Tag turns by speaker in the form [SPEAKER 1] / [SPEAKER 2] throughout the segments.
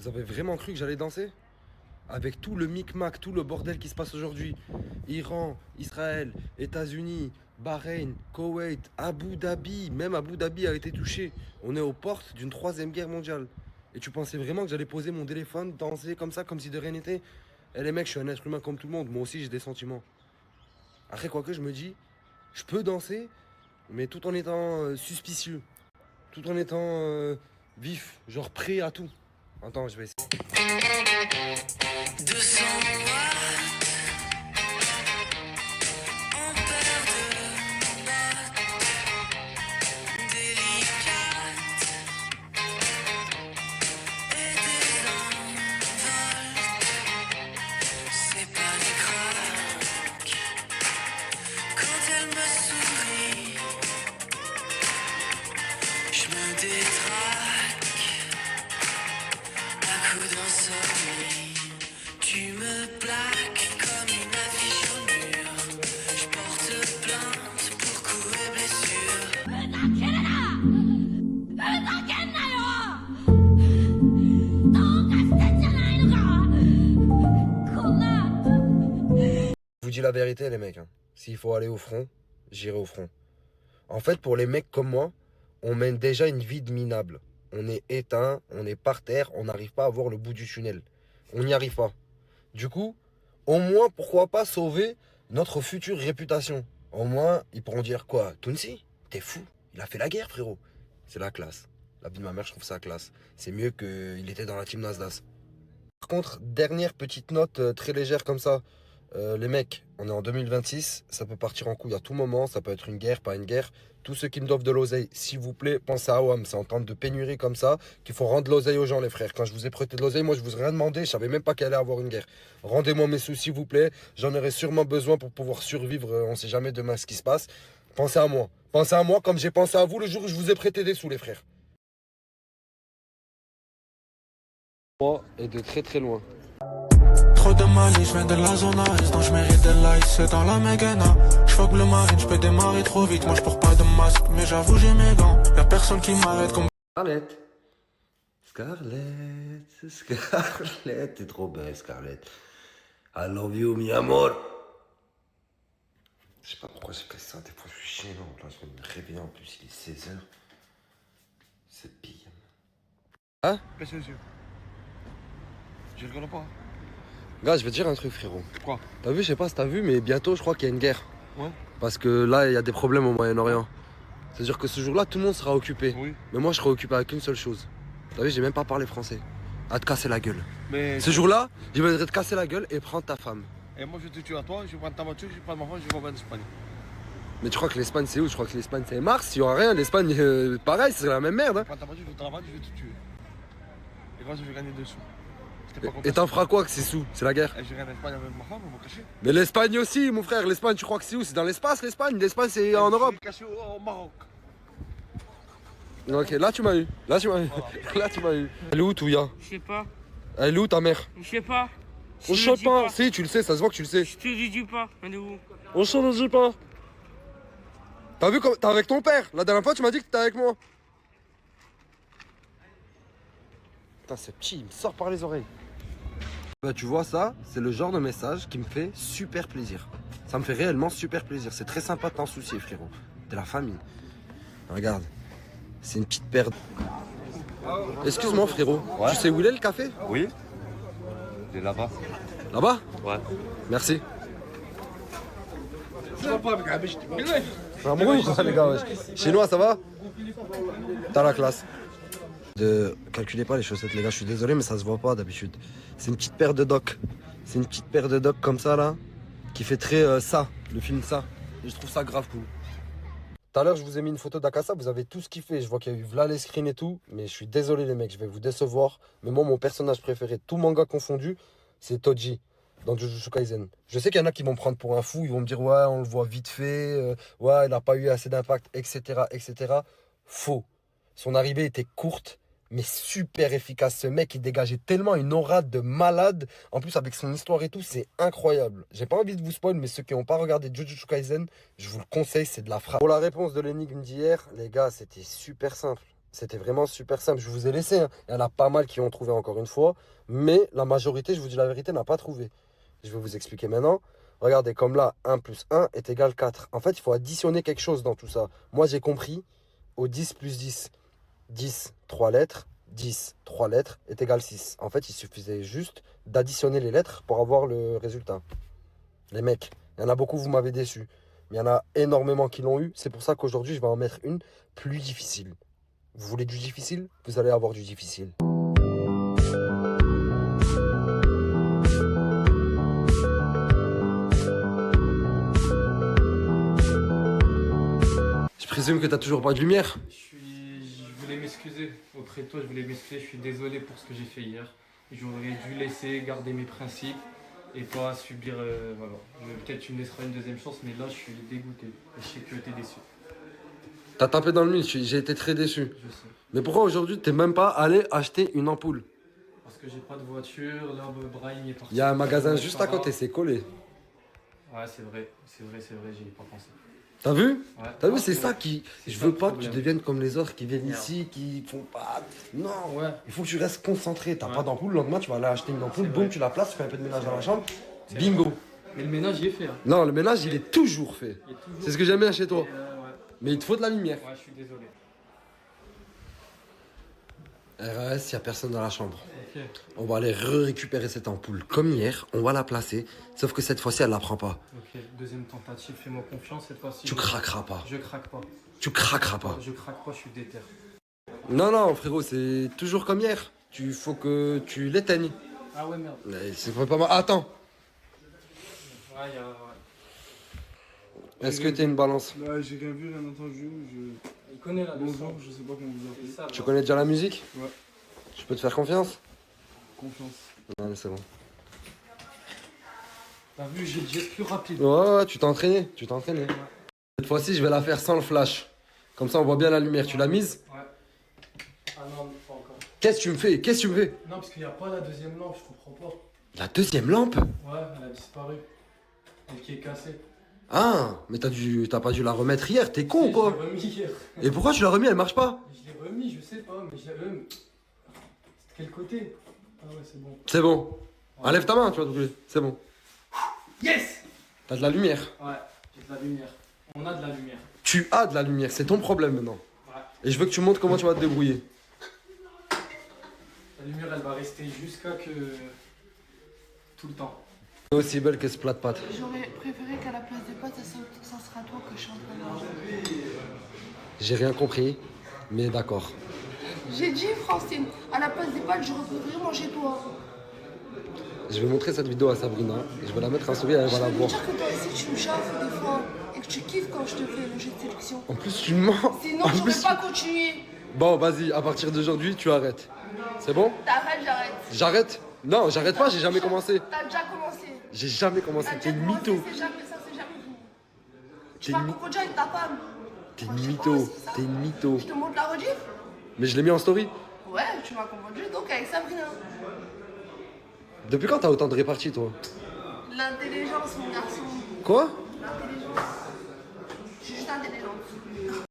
[SPEAKER 1] Vous avez vraiment cru que j'allais danser? Avec tout le micmac, tout le bordel qui se passe aujourd'hui. Iran, Israël, États-Unis, Bahreïn, Koweït, Abu Dhabi. Même Abu Dhabi a été touché. On est aux portes d'une troisième guerre mondiale. Et tu pensais vraiment que j'allais poser mon téléphone, danser comme ça, comme si de rien n'était? Eh les mecs, je suis un être humain comme tout le monde. Moi aussi, j'ai des sentiments. Après, quoique, je me dis, je peux danser, mais tout en étant suspicieux. Tout en étant vif, genre prêt à tout. Attends, je vais essayer.
[SPEAKER 2] 200 watts, on perd de notes délicates et des envols. C'est pas des craques quand elle me sourit. Je me détraque à coups d'insomnie. Tu me plaques comme une affiche au mur. Je porte plainte pour coups et blessures.
[SPEAKER 1] Je vous dis la vérité, les mecs. S'il faut aller au front, j'irai au front. En fait, pour les mecs comme moi, on mène déjà une vie de minable. On est éteint, on est par terre, on n'arrive pas à voir le bout du tunnel. On n'y arrive pas. Du coup, au moins, pourquoi pas sauver notre future réputation? Au moins, ils pourront dire quoi? Tounsi, t'es fou, il a fait la guerre, frérot. C'est la classe. La vie de ma mère, je trouve ça classe. C'est mieux qu'il était dans la team Nasdaq. Par contre, dernière petite note très légère comme ça. Les mecs, on est en 2026, ça peut partir en couille à tout moment, ça peut être une guerre, pas une guerre. Tous ceux qui me doivent de l'oseille, s'il vous plaît, pensez à WAM, c'est en temps de pénurie comme ça qu'il faut rendre l'oseille aux gens, les frères. Quand je vous ai prêté de l'oseille, moi je vous ai rien demandé, je savais même pas qu'il allait avoir une guerre. Rendez-moi mes sous, s'il vous plaît, j'en aurai sûrement besoin pour pouvoir survivre, on sait jamais demain ce qui se passe. Pensez à moi comme j'ai pensé à vous le jour où je vous ai prêté des sous, les frères. Moi, et de très très loin.
[SPEAKER 3] Trop de malice, je viens de la zone AS, donc je mérite des likes, c'est dans la Mégana. Je fuck le marine, je peux démarrer trop vite, moi je porte pas de masque, mais j'avoue j'ai mes gants. Y'a personne qui m'arrête comme
[SPEAKER 1] Scarlett. Scarlett, Scarlett, t'es trop belle, Scarlett. I love you, mi amor. Je sais pas pourquoi j'ai fait ça, des fois je suis gênant. Là, je vais me réveiller en plus, il est 16h. C'est pire. Hein?
[SPEAKER 4] Baisse les yeux. Je rigole pas.
[SPEAKER 1] Gars, je vais te dire un truc, frérot.
[SPEAKER 4] Quoi?
[SPEAKER 1] T'as vu, je sais pas si t'as vu, mais bientôt, je crois qu'il y a une guerre.
[SPEAKER 4] Ouais.
[SPEAKER 1] Parce que là, il y a des problèmes au Moyen-Orient. C'est-à-dire que ce jour-là, tout le monde sera occupé.
[SPEAKER 4] Oui.
[SPEAKER 1] Mais moi, je serai occupé avec une seule chose. T'as vu, j'ai même pas parlé français. À te casser la gueule.
[SPEAKER 4] Mais.
[SPEAKER 1] Ce jour-là, je vais te casser la gueule et prendre ta femme.
[SPEAKER 4] Et moi je vais te tuer à toi, je vais prendre ta voiture, je vais prendre ma femme, je vais en Espagne.
[SPEAKER 1] Mais tu crois que l'Espagne, c'est où? Je crois que l'Espagne, c'est Mars. Il y aura rien. L'Espagne, pareil, c'est la même merde.
[SPEAKER 4] Je vais prendre ta voiture, je vais te la vendre, je vais te tuer. Et moi je vais gagner des sous. J'étais pas content.
[SPEAKER 1] Et t'en feras quoi que c'est sous? C'est la guerre.
[SPEAKER 4] Et je vais en Espagne avec ma femme, on va cacher.
[SPEAKER 1] Mais l'Espagne aussi, mon frère. L'Espagne, tu crois que c'est où? C'est dans l'espace, l'Espagne. L'Espagne, c'est en Europe.
[SPEAKER 4] Je vais cacher au Maroc.
[SPEAKER 1] Ok, là, tu m'as eu. Là, tu m'as eu. Là, tu m'as eu. Elle est où, Touya?
[SPEAKER 5] Je sais pas.
[SPEAKER 1] Elle est où, ta mère?
[SPEAKER 5] Je sais pas.
[SPEAKER 1] On
[SPEAKER 5] Je
[SPEAKER 1] chante
[SPEAKER 5] le dis
[SPEAKER 1] pas. Si, tu le sais, ça se voit que tu le sais.
[SPEAKER 5] Je te le dis pas. On est où?
[SPEAKER 1] On chante, on le dit pas. T'as vu comme. T'es avec ton père. La dernière fois, tu m'as dit que t'étais avec moi. Putain, ce petit, il me sort par les oreilles. Bah, tu vois, ça, c'est le genre de message qui me fait super plaisir. Ça me fait réellement super plaisir. C'est très sympa de t'en soucier, frérot. De la famille. Regarde. C'est une petite paire. Excuse-moi, frérot.
[SPEAKER 6] Ouais.
[SPEAKER 1] Tu sais où il est le café?
[SPEAKER 6] Oui. Il est là-bas.
[SPEAKER 1] Là-bas?
[SPEAKER 6] Ouais.
[SPEAKER 1] Merci. Amoureux ou quoi, les gars? Wesh. Chinois, ça va? T'as la classe. Calculez pas les chaussettes, les gars, je suis désolé, mais ça se voit pas d'habitude. C'est une petite paire de docks. C'est une petite paire de docks comme ça, là, qui fait très ça, le film ça. Et je trouve ça grave cool. Tout à l'heure, je vous ai mis une photo d'Akasa, vous avez tout ce qu'il fait. Je vois qu'il y a eu Vla les screens et tout, mais je suis désolé, les mecs, je vais vous décevoir. Mais moi, mon personnage préféré, tout manga confondu, c'est Toji dans Jujutsu Kaisen. Je sais qu'il y en a qui vont me prendre pour un fou, ils vont me dire ouais, on le voit vite fait, ouais, il n'a pas eu assez d'impact, etc., etc. Faux. Son arrivée était courte, mais super efficace. Ce mec, il dégageait tellement une aura de malade. En plus, avec son histoire et tout, c'est incroyable. J'ai pas envie de vous spoil, mais ceux qui n'ont pas regardé Jujutsu Kaisen, je vous le conseille, c'est de la frappe. Pour la réponse de l'énigme d'hier, les gars, c'était super simple. C'était vraiment super simple. Je vous ai laissé, hein. Il y en a pas mal qui ont trouvé encore une fois. Mais la majorité, je vous dis la vérité, n'a pas trouvé. Je vais vous expliquer maintenant. Regardez, comme là, 1 plus 1 est égal 4. En fait, il faut additionner quelque chose dans tout ça. Moi, j'ai compris, au 10 plus 10, 10, 3 lettres, 10, 3 lettres est égal 6. En fait, il suffisait juste d'additionner les lettres pour avoir le résultat. Les mecs, il y en a beaucoup, vous m'avez déçu. Mais il y en a énormément qui l'ont eu. C'est pour ça qu'aujourd'hui, je vais en mettre une plus difficile. Vous voulez du difficile? Vous allez avoir du difficile. Je présume que tu n'as toujours pas de lumière?
[SPEAKER 5] Je voulais m'excuser auprès de toi, je voulais m'excuser, je suis désolé pour ce que j'ai fait hier. J'aurais dû laisser garder mes principes et pas subir. Voilà. Peut-être tu me laisseras une deuxième chance, mais là je suis dégoûté. Et je sais que tu es déçu.
[SPEAKER 1] T'as tapé dans le mille, j'ai été très déçu.
[SPEAKER 5] Je sais.
[SPEAKER 1] Mais pourquoi aujourd'hui t'es même pas allé acheter une ampoule?
[SPEAKER 5] Parce que j'ai pas de voiture, l'herbe Brahim est parti.
[SPEAKER 1] Il y a un magasin juste à côté, c'est collé.
[SPEAKER 5] Ouais, c'est vrai, j'y ai pas pensé.
[SPEAKER 1] T'as vu?
[SPEAKER 5] Ouais.
[SPEAKER 1] T'as vu,
[SPEAKER 5] Non,
[SPEAKER 1] c'est
[SPEAKER 5] vrai.
[SPEAKER 1] ça qui...
[SPEAKER 5] C'est
[SPEAKER 1] Je
[SPEAKER 5] ça
[SPEAKER 1] veux
[SPEAKER 5] le
[SPEAKER 1] pas que tu
[SPEAKER 5] problème.
[SPEAKER 1] deviennes comme les autres qui viennent
[SPEAKER 5] Merde.
[SPEAKER 1] ici, qui font pas... Non,
[SPEAKER 5] Ouais.
[SPEAKER 1] il faut que tu restes concentré. T'as
[SPEAKER 5] Ouais.
[SPEAKER 1] pas d'ampoule, le lendemain tu vas aller acheter une ampoule,
[SPEAKER 5] C'est
[SPEAKER 1] boum,
[SPEAKER 5] vrai.
[SPEAKER 1] tu la places, tu fais un peu de ménage dans la chambre,
[SPEAKER 5] C'est
[SPEAKER 1] bingo.
[SPEAKER 5] Mais le ménage, il est fait. Hein.
[SPEAKER 1] Non, le ménage il est toujours fait.
[SPEAKER 5] Il est toujours
[SPEAKER 1] C'est ce que j'aime bien chez toi.
[SPEAKER 5] ouais.
[SPEAKER 1] Mais il te faut de la lumière.
[SPEAKER 5] Ouais, je suis désolé.
[SPEAKER 1] RAS, il n'y a personne dans la chambre.
[SPEAKER 5] Ok.
[SPEAKER 1] On va aller récupérer cette ampoule comme hier, on va la placer, sauf que cette fois-ci elle la prend pas.
[SPEAKER 5] Ok, deuxième tentative, fais-moi confiance cette fois-ci.
[SPEAKER 1] Tu craqueras pas.
[SPEAKER 5] Je craque pas.
[SPEAKER 1] Tu craqueras pas.
[SPEAKER 5] Je craque pas, je suis déter.
[SPEAKER 1] Non, non, frérot, c'est toujours comme hier. Tu faut que tu l'éteignes.
[SPEAKER 5] Ah ouais, merde.
[SPEAKER 1] C'est pas mal. Attends,
[SPEAKER 5] Ouais, il y a. Ouais.
[SPEAKER 1] est-ce que t'es une balance?
[SPEAKER 4] Là, j'ai rien vu, rien entendu.
[SPEAKER 5] Il connaît la leçon.
[SPEAKER 4] Bonjour, je sais pas comment vous appeler.
[SPEAKER 5] C'est ça,
[SPEAKER 1] Tu
[SPEAKER 5] là.
[SPEAKER 1] connais déjà la musique?
[SPEAKER 4] Ouais.
[SPEAKER 1] Je peux te faire confiance?
[SPEAKER 4] Confiance.
[SPEAKER 1] Ouais, c'est bon.
[SPEAKER 5] T'as vu, j'ai le geste plus rapide.
[SPEAKER 1] Ouais, tu t'es entraîné, tu t'es entraîné. Cette fois-ci, je vais la faire sans le flash. Comme ça, on voit bien la lumière. Tu l'as mise?
[SPEAKER 5] Ouais. Ah non, pas encore.
[SPEAKER 1] Qu'est-ce que tu me fais? Qu'est-ce que tu me fais?
[SPEAKER 5] Non, parce qu'il n'y a pas la deuxième lampe, je comprends pas.
[SPEAKER 1] La deuxième lampe?
[SPEAKER 5] Ouais, elle a disparu. Elle qui est cassée.
[SPEAKER 1] Ah, mais t'as pas dû la remettre hier, t'es con ou
[SPEAKER 5] Je
[SPEAKER 1] quoi?
[SPEAKER 5] l'ai remis hier.
[SPEAKER 1] Et pourquoi tu l'as remis? Elle marche pas?
[SPEAKER 5] Je l'ai remis, je sais pas, mais je l'ai. C'était de quel côté? Ah ouais, c'est bon.
[SPEAKER 1] C'est bon. Enlève ta main, tu vas te brûler. C'est bon.
[SPEAKER 5] Yes!
[SPEAKER 1] T'as de la lumière.
[SPEAKER 5] Ouais, j'ai de la lumière. On a de la lumière.
[SPEAKER 1] Tu as de la lumière, c'est ton problème maintenant.
[SPEAKER 5] Ouais.
[SPEAKER 1] Et je veux que tu montres comment tu vas te débrouiller.
[SPEAKER 5] La lumière, elle va rester jusqu'à que. Tout le temps.
[SPEAKER 1] C'est aussi belle que ce plat de pâtes.
[SPEAKER 7] J'aurais préféré qu'à la place des pâtes, ça sera toi que je suis en train de manger.
[SPEAKER 1] J'ai rien compris, mais d'accord.
[SPEAKER 7] J'ai dit, Francine, à la place des pâtes, j'aurais préféré manger toi.
[SPEAKER 1] Je vais montrer cette vidéo à Sabrina. Je vais la mettre en souris, elle va la
[SPEAKER 7] Je veux
[SPEAKER 1] voir.
[SPEAKER 7] dire que toi aussi, tu me chauffes des fois et que tu kiffes quand je te fais le jeu de sélection.
[SPEAKER 1] En plus, tu mens.
[SPEAKER 7] Sinon,
[SPEAKER 1] En
[SPEAKER 7] j'aurais
[SPEAKER 1] plus,
[SPEAKER 7] pas continué.
[SPEAKER 1] Bon, vas-y, à partir d'aujourd'hui, tu arrêtes. C'est bon?
[SPEAKER 7] T'arrêtes, j'arrête.
[SPEAKER 1] J'arrête? Non, j'arrête pas, j'ai jamais commencé.
[SPEAKER 7] T'as déjà commencé.
[SPEAKER 1] J'ai jamais commencé,
[SPEAKER 7] T'as
[SPEAKER 1] t'es
[SPEAKER 7] déjà
[SPEAKER 1] une
[SPEAKER 7] commencé,
[SPEAKER 1] mytho.
[SPEAKER 7] c'est jamais ça, c'est jamais fini. Tu
[SPEAKER 1] T'es
[SPEAKER 7] vas
[SPEAKER 1] une,
[SPEAKER 7] confondir avec ta femme.
[SPEAKER 1] t'es
[SPEAKER 7] Moi,
[SPEAKER 1] une
[SPEAKER 7] je sais
[SPEAKER 1] mytho,
[SPEAKER 7] pas aussi, ça.
[SPEAKER 1] t'es une mytho.
[SPEAKER 7] Je te montre la rediff?
[SPEAKER 1] Mais je l'ai mis en story.
[SPEAKER 7] Ouais, tu m'as confondu donc avec Sabrina.
[SPEAKER 1] Depuis quand t'as autant de réparties, toi?
[SPEAKER 7] L'intelligence, mon garçon.
[SPEAKER 1] Quoi?
[SPEAKER 7] L'intelligence. Je suis juste intelligente.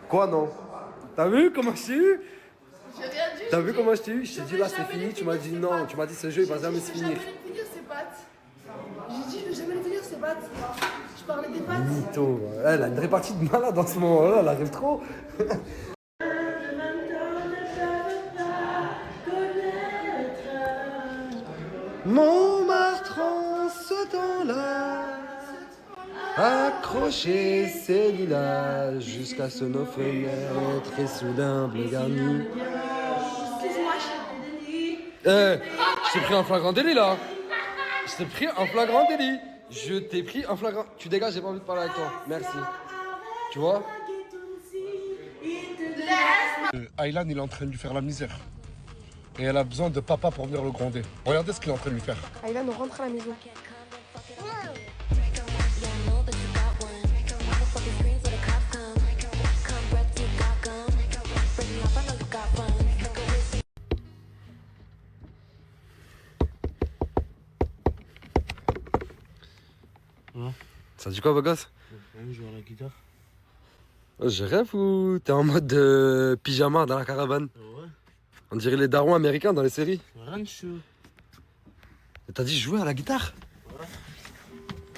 [SPEAKER 1] Quoi, non? T'as vu comment je t'ai eu?
[SPEAKER 7] J'ai rien dit.
[SPEAKER 1] T'as
[SPEAKER 7] j'ai
[SPEAKER 1] vu
[SPEAKER 7] dit,
[SPEAKER 1] comment je t'ai eu? Je t'ai
[SPEAKER 7] je
[SPEAKER 1] dit
[SPEAKER 7] vais
[SPEAKER 1] là c'est
[SPEAKER 7] jamais
[SPEAKER 1] fini,
[SPEAKER 7] les
[SPEAKER 1] tu m'as
[SPEAKER 7] finir,
[SPEAKER 1] dit
[SPEAKER 7] ces
[SPEAKER 1] non,
[SPEAKER 7] pâtes.
[SPEAKER 1] tu m'as dit ce jeu il va jamais se
[SPEAKER 7] Je vais
[SPEAKER 1] finir.
[SPEAKER 7] jamais les finir, ces pâtes. J'ai dit, je vais jamais les finir, ces pâtes. Je parlais des pâtes.
[SPEAKER 1] Mytho, elle a une répartie de malade en ce moment-là, elle arrive trop. Montmartre en ce temps-là, accroché ses lilas jusqu'à ce nos fenêtres et soudain bleu garni.
[SPEAKER 7] Excuse-moi, chérie.
[SPEAKER 1] Je t'ai pris un flagrant délit là. Je t'ai pris un flagrant délit. Je t'ai pris un flagrant. Tu dégages, j'ai pas envie de parler avec toi. Merci. Tu vois?
[SPEAKER 8] Aylan, il est en train de lui faire la misère. Et elle a besoin de papa pour venir le gronder. Regardez ce qu'il est en train de lui faire.
[SPEAKER 7] Aylan, on rentre à la maison.
[SPEAKER 1] Ça dit quoi, beau gosse?
[SPEAKER 4] Je joue à la guitare.
[SPEAKER 1] Oh, j'ai rêve ou t'es en mode pyjama dans la caravane?
[SPEAKER 9] Ouais,
[SPEAKER 1] On dirait les darons américains dans les séries.
[SPEAKER 9] rien de chaud.
[SPEAKER 1] Et t'as dit jouer à la guitare?
[SPEAKER 9] Ouais.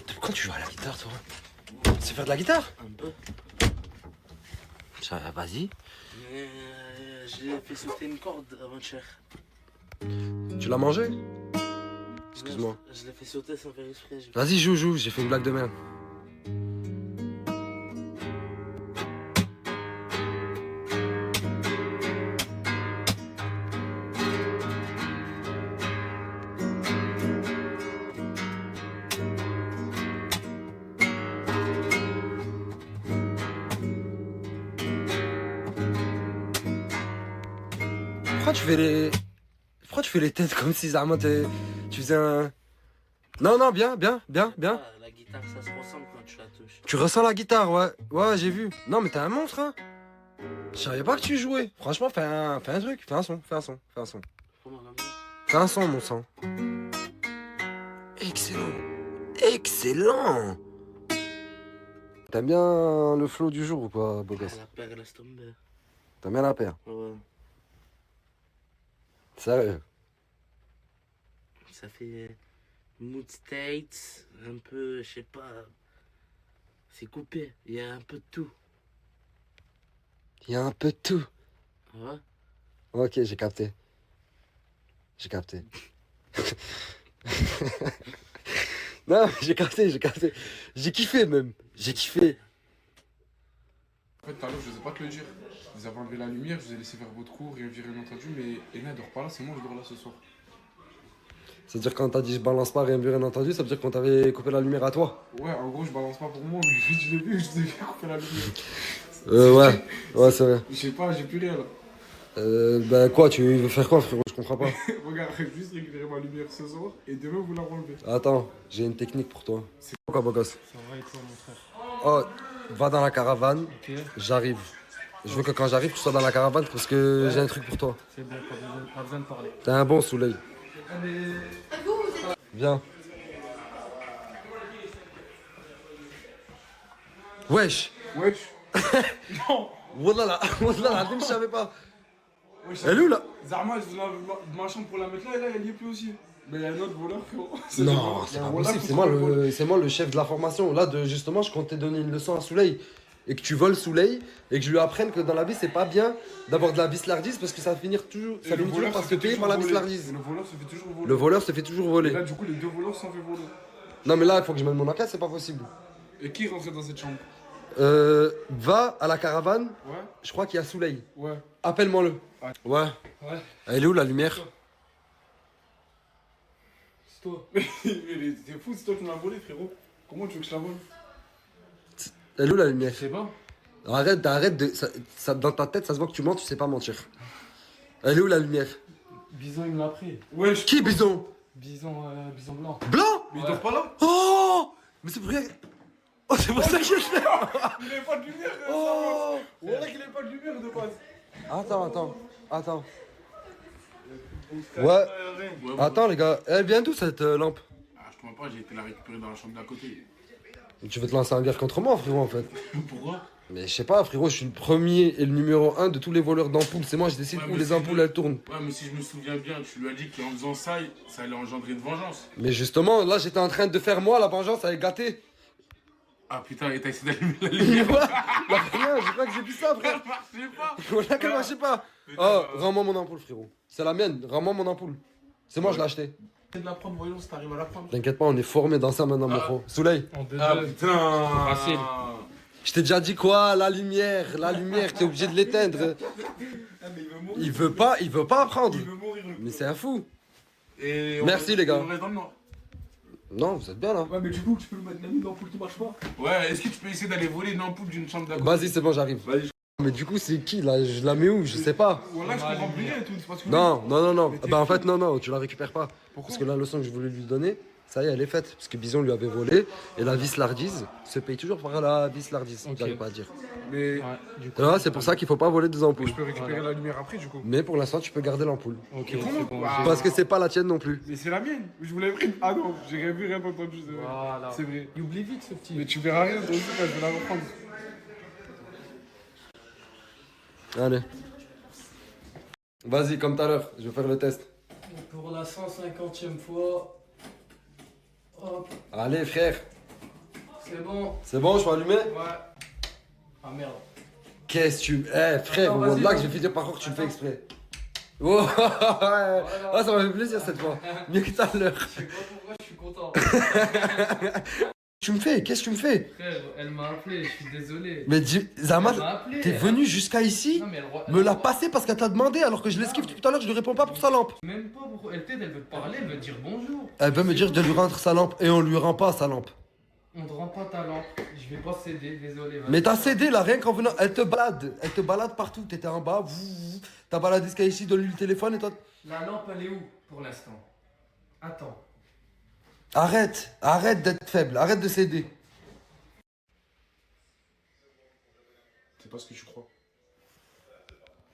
[SPEAKER 1] Pourquoi tu joues à la guitare, toi? Tu sais faire de la guitare?
[SPEAKER 9] Un peu.
[SPEAKER 1] Vas-y.
[SPEAKER 9] Mais j'ai fait sauter une corde avant-hier.
[SPEAKER 1] Tu l'as mangé? Excuse-moi.
[SPEAKER 9] Je l'ai fait sauter sans faire exprès.
[SPEAKER 1] Vas-y, joue, j'ai fait une blague de merde. Pourquoi tu fais les têtes comme si Zama tu faisais un... Non, bien.
[SPEAKER 9] Ah, la guitare, ça se ressemble quand tu la touches.
[SPEAKER 1] Tu ressens la guitare, ouais. Ouais, j'ai vu. Non, mais t'es un monstre, hein. Je savais pas que tu jouais. Franchement, fais un truc. Fais un son.
[SPEAKER 9] Comment comme ça?
[SPEAKER 1] Fais un son, mon sang. Excellent. T'aimes bien le flow du jour ou pas, beau gosse?
[SPEAKER 9] La paire, laisse tomber.
[SPEAKER 1] T'aimes bien la paire?
[SPEAKER 9] Ouais.
[SPEAKER 1] Sérieux?
[SPEAKER 9] Ça fait mood states, un peu, je sais pas. C'est coupé, il y a un peu de tout.
[SPEAKER 1] Il y a un peu de tout.
[SPEAKER 9] Ouais.
[SPEAKER 1] Ok, j'ai capté. Non, j'ai capté. J'ai kiffé même. J'ai kiffé.
[SPEAKER 4] En fait, tout à l'heure, je n'osais pas te le dire. Vous avez enlevé la lumière, je vous ai laissé faire votre cours, rien vu, rien entendu, mais Ena dort pas là, c'est moi, je dors là ce soir.
[SPEAKER 1] C'est-à-dire quand t'as dit je balance pas, rien vu, rien entendu, ça veut dire qu'on t'avait coupé la lumière à toi?
[SPEAKER 4] Ouais, en gros, je balance pas pour moi, mais je l'ai vu, je vous ai fait couper la lumière.
[SPEAKER 1] Ouais, c'est vrai.
[SPEAKER 4] Je sais pas, j'ai plus rien là.
[SPEAKER 1] Bah quoi, tu veux faire quoi, frérot? Je comprends pas.
[SPEAKER 4] Regarde, juste récupérer ma lumière ce soir et demain vous la renlevez.
[SPEAKER 1] Attends, j'ai une technique pour toi.
[SPEAKER 4] C'est
[SPEAKER 1] quoi, beau gosse?
[SPEAKER 5] Ça va et toi, mon frère?
[SPEAKER 1] Oh, va dans la caravane,
[SPEAKER 5] Ok,
[SPEAKER 1] j'arrive. Je veux que quand j'arrive, tu sois dans la caravane parce que j'ai un truc pour toi.
[SPEAKER 5] c'est bon, pas besoin de parler.
[SPEAKER 1] T'as un bon soleil. Viens. Wesh.
[SPEAKER 4] Wesh. Non.
[SPEAKER 1] Wallah, je savais pas.
[SPEAKER 4] Wesh,
[SPEAKER 1] Elle est où là?
[SPEAKER 4] Zarma, je vous de ma chambre pour la mettre là et là elle y est plus aussi. Mais il y a un autre voleur frérot.
[SPEAKER 1] Non, c'est pas possible, c'est moi le chef de la formation. Là, justement, je comptais donner une leçon à Souley. Et que tu voles Souley et que je lui apprenne que dans la vie, c'est pas bien d'avoir de la vislardise parce que ça va finir toujours, par se payer par la vislardise.
[SPEAKER 4] Le voleur se fait toujours voler.
[SPEAKER 1] Le voleur se fait toujours
[SPEAKER 4] Et
[SPEAKER 1] voler.
[SPEAKER 4] là, du coup, les deux voleurs s'en fait voler.
[SPEAKER 1] Non, mais là, il faut que je mette mon enquête, c'est pas possible.
[SPEAKER 4] Et qui est rentré dans cette chambre?
[SPEAKER 1] Va à la caravane,
[SPEAKER 4] Ouais.
[SPEAKER 1] je crois qu'il y a Souley.
[SPEAKER 4] Ouais.
[SPEAKER 1] Appelle-moi-le. Ouais.
[SPEAKER 5] Ouais,
[SPEAKER 1] Elle est où la lumière?
[SPEAKER 5] c'est toi.
[SPEAKER 4] Mais c'est fou, c'est toi qui me l'as volé frérot. Comment tu veux que je la vole?
[SPEAKER 1] Elle est où la lumière?
[SPEAKER 5] Je sais pas.
[SPEAKER 1] Arrête de. Dans ta tête, ça se voit que tu mens, tu sais pas mentir. Elle est où la lumière?
[SPEAKER 5] Bison, il me l'a pris.
[SPEAKER 4] Wesh.
[SPEAKER 1] Qui bison?
[SPEAKER 5] Bison blanc.
[SPEAKER 1] Blanc?
[SPEAKER 4] Mais il dort pas là?
[SPEAKER 1] Oh! Mais c'est pour rien. Oh, c'est pour ça que je fais.
[SPEAKER 4] Il avait pas de lumière.
[SPEAKER 1] Oh!
[SPEAKER 4] Voilà qu'il avait pas de lumière de base.
[SPEAKER 1] Attends. Ouais. Attends, les gars. Elle vient d'où cette lampe?
[SPEAKER 4] Ah, je comprends pas, j'ai été la récupérer dans la chambre d'à côté.
[SPEAKER 1] Tu veux te lancer en guerre contre moi, frérot, en fait?
[SPEAKER 4] Pourquoi?
[SPEAKER 1] Mais je sais pas, frérot, je suis le premier et le numéro 1 de tous les voleurs d'ampoules. C'est moi, je décide
[SPEAKER 4] Ouais,
[SPEAKER 1] où
[SPEAKER 4] mais
[SPEAKER 1] les
[SPEAKER 4] si
[SPEAKER 1] ampoules
[SPEAKER 4] je-
[SPEAKER 1] elles tournent.
[SPEAKER 4] Ouais, mais si je me souviens bien, tu lui as dit qu'en faisant ça, ça allait engendrer une vengeance.
[SPEAKER 1] Mais justement, là, j'étais en train de faire moi la vengeance, elle est gâtée.
[SPEAKER 4] Ah putain, et t'as essayé d'allumer la
[SPEAKER 1] Mais
[SPEAKER 4] lumière?
[SPEAKER 1] quoi? Là, rien, j'ai pas que j'ai vu ça, frère.
[SPEAKER 4] Je sais pas.
[SPEAKER 1] Voilà qu'elle marchait pas. Oh, rends-moi mon ampoule, frérot. C'est la mienne, rends-moi mon ampoule. C'est moi, je l'ai acheté.
[SPEAKER 4] Essaye de la prendre, voyons si t'arrives à la prendre.
[SPEAKER 1] T'inquiète pas, on est formés dans ça maintenant, mon frérot. Souley,
[SPEAKER 5] En 2-2.
[SPEAKER 4] Ah putain.
[SPEAKER 5] Facile.
[SPEAKER 1] je t'ai déjà dit quoi? La lumière, t'es obligé de l'éteindre.
[SPEAKER 4] Ah, mais il veut mourir.
[SPEAKER 1] Il veut pas apprendre.
[SPEAKER 4] Il veut mourir le
[SPEAKER 1] Mais c'est un fou.
[SPEAKER 4] Et
[SPEAKER 1] Merci, les gars.
[SPEAKER 4] On reste dans le noir.
[SPEAKER 1] Non, vous êtes bien là.
[SPEAKER 4] Ouais, mais du coup, tu peux le mettre même l'ampoule qui marche pas. Ouais, est-ce que tu peux essayer d'aller voler une ampoule d'une chambre d'à côté?
[SPEAKER 1] Vas-y, c'est bon, j'arrive.
[SPEAKER 4] Vas-y.
[SPEAKER 1] Mais du coup, c'est qui là? Je la mets où? Je sais pas.
[SPEAKER 4] Voilà, je comprends plus rien et tout. C'est parce que
[SPEAKER 1] Non.
[SPEAKER 4] Mais t'es
[SPEAKER 1] Bah en
[SPEAKER 4] fou.
[SPEAKER 1] fait, non, tu la récupères pas.
[SPEAKER 4] Pourquoi?
[SPEAKER 1] Parce que la leçon que je voulais lui donner, ça y est, elle est faite. Parce que Bison lui avait volé. Et la vislardise se paye toujours par la vislardise.
[SPEAKER 5] Ok.
[SPEAKER 1] J'arrive pas à dire.
[SPEAKER 4] Mais
[SPEAKER 5] Ouais, du coup.
[SPEAKER 1] Et là, c'est pour ça qu'il faut pas voler des ampoules.
[SPEAKER 4] je peux récupérer la lumière après, du coup.
[SPEAKER 1] Mais pour l'instant, tu peux garder l'ampoule.
[SPEAKER 5] Ok,
[SPEAKER 4] Mais comment?
[SPEAKER 5] c'est bon.
[SPEAKER 4] Bah,
[SPEAKER 1] Parce que c'est pas la tienne non plus.
[SPEAKER 4] Mais c'est la mienne. Je voulais pris. Ah non, j'ai rien vu, rien entendu. C'est vrai.
[SPEAKER 5] Voilà.
[SPEAKER 4] C'est vrai.
[SPEAKER 5] Il oublie vite ce petit.
[SPEAKER 4] Mais tu verras rien, toi aussi, quand je vais la reprendre.
[SPEAKER 1] Allez. Vas-y, comme tout à l'heure, je vais faire le test.
[SPEAKER 5] Pour la 150e fois. Hop,
[SPEAKER 1] Allez, frère.
[SPEAKER 5] c'est bon.
[SPEAKER 1] C'est bon, je peux allumer?
[SPEAKER 5] Ouais. Ah merde.
[SPEAKER 1] Qu'est-ce que tu... Eh, frère,
[SPEAKER 5] Attends,
[SPEAKER 1] au
[SPEAKER 5] vas-y,
[SPEAKER 1] là que
[SPEAKER 5] vas-y.
[SPEAKER 1] je vais dire par contre que tu le fais exprès. Oh, ah, ça m'a fait plaisir cette fois. Mieux que tout à l'heure.
[SPEAKER 5] Je sais pas pourquoi je suis content.
[SPEAKER 1] Tu me fais? Qu'est-ce que tu me fais?
[SPEAKER 5] Frère, elle m'a appelé, je suis désolé.
[SPEAKER 1] Mais Zama,
[SPEAKER 5] Elle m'a appelé.
[SPEAKER 1] t'es venu jusqu'à ici?
[SPEAKER 5] Non, mais elle
[SPEAKER 1] Me l'a passé parce qu'elle t'a demandé alors que je l'esquive depuis tout à l'heure, je lui réponds pas pour sa lampe.
[SPEAKER 5] Même pas pourquoi. Elle t'aide, elle veut te parler, elle veut te dire bonjour.
[SPEAKER 1] Elle veut me dire de lui rendre sa lampe et on lui rend pas sa lampe.
[SPEAKER 5] On te rend pas ta lampe. Je vais pas céder, désolé. vas-y.
[SPEAKER 1] Mais t'as cédé là, rien qu'en venant, elle te balade partout, t'étais en bas, t'as baladé jusqu'à ici, donne-lui le téléphone et toi...
[SPEAKER 5] La lampe, elle est où pour l'instant? Attends.
[SPEAKER 1] Arrête d'être faible, arrête de céder.
[SPEAKER 4] C'est pas ce que tu crois.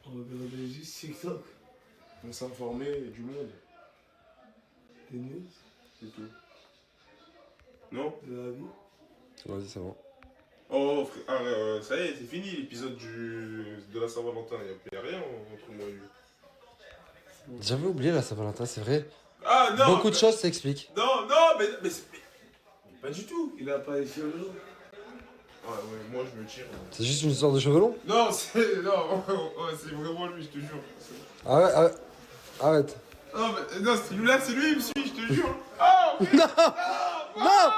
[SPEAKER 9] Regardez juste TikTok.
[SPEAKER 4] On s'informer du monde.
[SPEAKER 9] Des news.
[SPEAKER 4] C'est tout. Non?
[SPEAKER 9] De la vie.
[SPEAKER 1] Vas-y, c'est bon.
[SPEAKER 10] Oh, frère, ça y est, c'est fini l'épisode de la Saint-Valentin. Il n'y a rien entre moi et lui.
[SPEAKER 1] J'avais oublié la Saint-Valentin, c'est vrai.
[SPEAKER 10] Ah non!
[SPEAKER 1] Beaucoup de choses s'expliquent.
[SPEAKER 10] Non, mais pas du tout.
[SPEAKER 9] Il a pas les cheveux.
[SPEAKER 10] Ah ouais, moi je me tire.
[SPEAKER 1] C'est juste une histoire de cheveux longs?
[SPEAKER 10] Non, c'est. Non, c'est vraiment lui, je te jure.
[SPEAKER 1] Arrête.
[SPEAKER 10] Non, mais non, celui-là, c'est lui, il me suit, je te jure. Oh!
[SPEAKER 1] Non! Non!